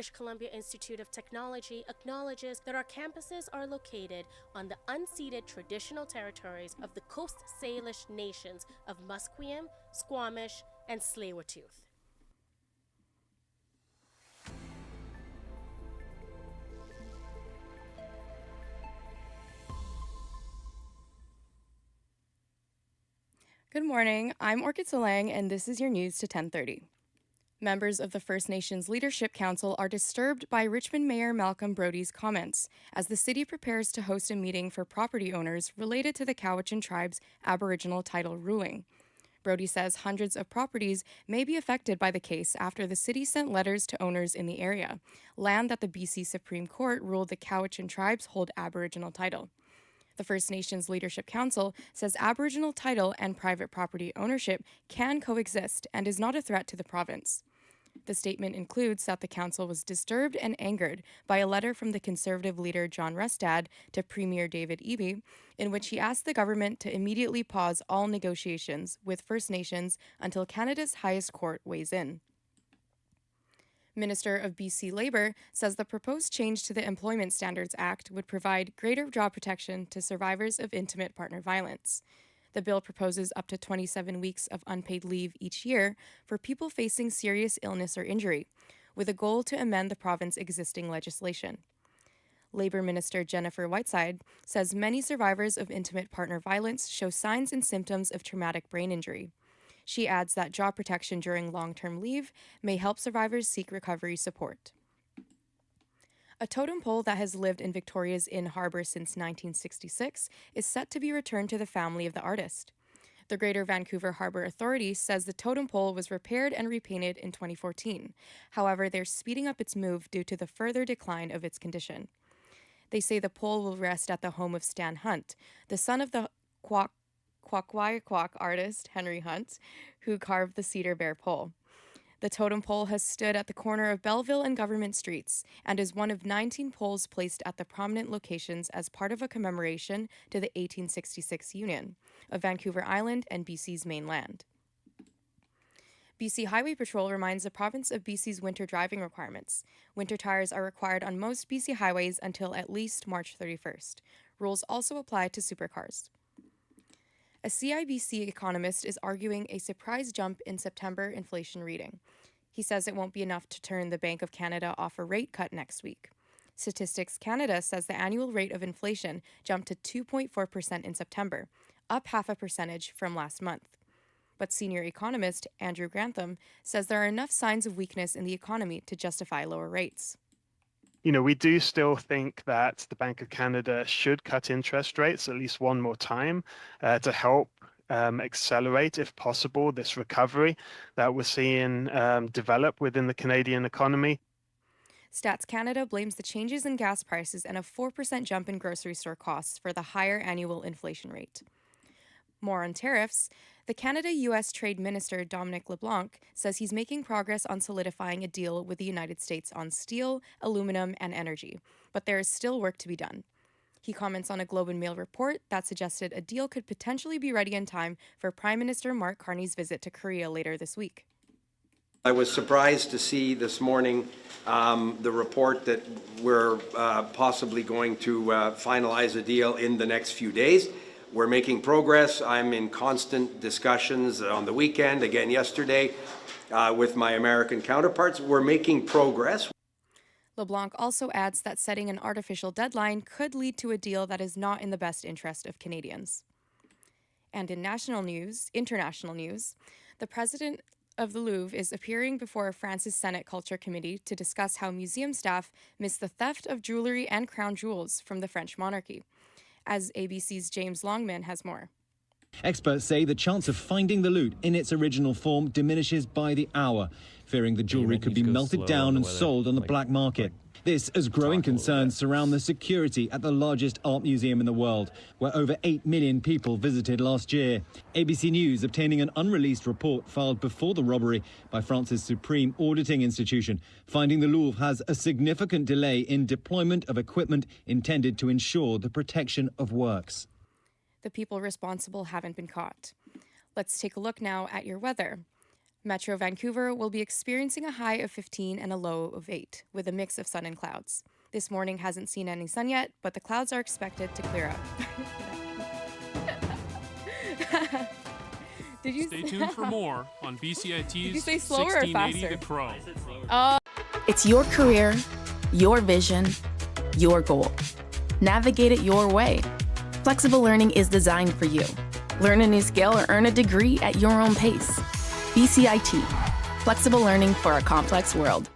British Columbia Institute of Technology acknowledges that our campuses are located on the unceded traditional territories of the Coast Salish nations of Musqueam, Squamish, and Tsleil-Waututh. Good morning, I'm Orchid Solang, and this is your news to 10:30. Members of the First Nations Leadership Council are disturbed by Richmond Mayor Malcolm Brody's comments as the city prepares to host a meeting for property owners related to the Cowichan tribe's Aboriginal title ruling. Brody says hundreds of properties may be affected by the case after the city sent letters to owners in the area, land that the BC Supreme Court ruled the Cowichan tribes hold Aboriginal title. The First Nations Leadership Council says Aboriginal title and private property ownership can coexist and is not a threat to the province. The statement includes that the council was disturbed and angered by a letter from the Conservative leader John Rustad to Premier David Eby, in which he asked the government to immediately pause all negotiations with First Nations until Canada's highest court weighs in. Minister of BC Labour says the proposed change to the Employment Standards Act would provide greater job protection to survivors of intimate partner violence. The bill proposes up to 27 weeks of unpaid leave each year for people facing serious illness or injury, with a goal to amend the province's existing legislation. Labour Minister Jennifer Whiteside says many survivors of intimate partner violence show signs and symptoms of traumatic brain injury. She adds that job protection during long-term leave may help survivors seek recovery support. A totem pole that has lived in Victoria's Inn Harbour since 1966 is set to be returned to the family of the artist. The Greater Vancouver Harbour Authority says the totem pole was repaired and repainted in 2014. However, they're speeding up its move due to the further decline of its condition. They say the pole will rest at the home of Stan Hunt, the son of the Quack artist Henry Hunt, who carved the cedar bear pole. The totem pole has stood at the corner of Belleville and Government Streets and is one of 19 poles placed at the prominent locations as part of a commemoration to the 1866 Union of Vancouver Island and BC's mainland. BC Highway Patrol reminds the province of BC's winter driving requirements. Winter tires are required on most BC highways until at least March 31st. Rules also apply to supercars. A CIBC economist is arguing a surprise jump in September inflation reading. He says it won't be enough to turn the Bank of Canada off a rate cut next week. Statistics Canada says the annual rate of inflation jumped to 2.4% in September, up 0.5% from last month. But senior economist Andrew Grantham says there are enough signs of weakness in the economy to justify lower rates. We do still think that the Bank of Canada should cut interest rates at least one more time to help accelerate, if possible, this recovery that we're seeing develop within the Canadian economy. Stats Canada blames the changes in gas prices and a 4% jump in grocery store costs for the higher annual inflation rate. More on tariffs. The Canada-U.S. Trade Minister Dominic LeBlanc says he's making progress on solidifying a deal with the United States on steel, aluminum, and energy, but there is still work to be done. He comments on a Globe and Mail report that suggested a deal could potentially be ready in time for Prime Minister Mark Carney's visit to Korea later this week. I was surprised to see this morning the report that we're possibly going to finalize a deal in the next few days. We're making progress. I'm in constant discussions on the weekend, again yesterday, with my American counterparts. We're making progress. LeBlanc also adds that setting an artificial deadline could lead to a deal that is not in the best interest of Canadians. And in international news, the president of the Louvre is appearing before France's Senate Culture Committee to discuss how museum staff missed the theft of jewelry and crown jewels from the French monarchy. As ABC's James Longman has more. Experts say the chance of finding the loot in its original form diminishes by the hour, fearing the jewellery could be melted down and sold on the black market. This as growing concerns surround the security at the largest art museum in the world, where over 8 million people visited last year. ABC News obtaining an unreleased report filed before the robbery by France's supreme auditing institution, finding the Louvre has a significant delay in deployment of equipment intended to ensure the protection of works. The people responsible haven't been caught. Let's take a look now at your weather. Metro Vancouver will be experiencing a high of 15 and a low of 8, with a mix of sun and clouds. This morning hasn't seen any sun yet, but the clouds are expected to clear up. Stay tuned for more on BCIT's Did you say slower or 1680 faster? The Crow. It's your career, your vision, your goal. Navigate it your way. Flexible learning is designed for you. Learn a new skill or earn a degree at your own pace. BCIT, flexible learning for a complex world.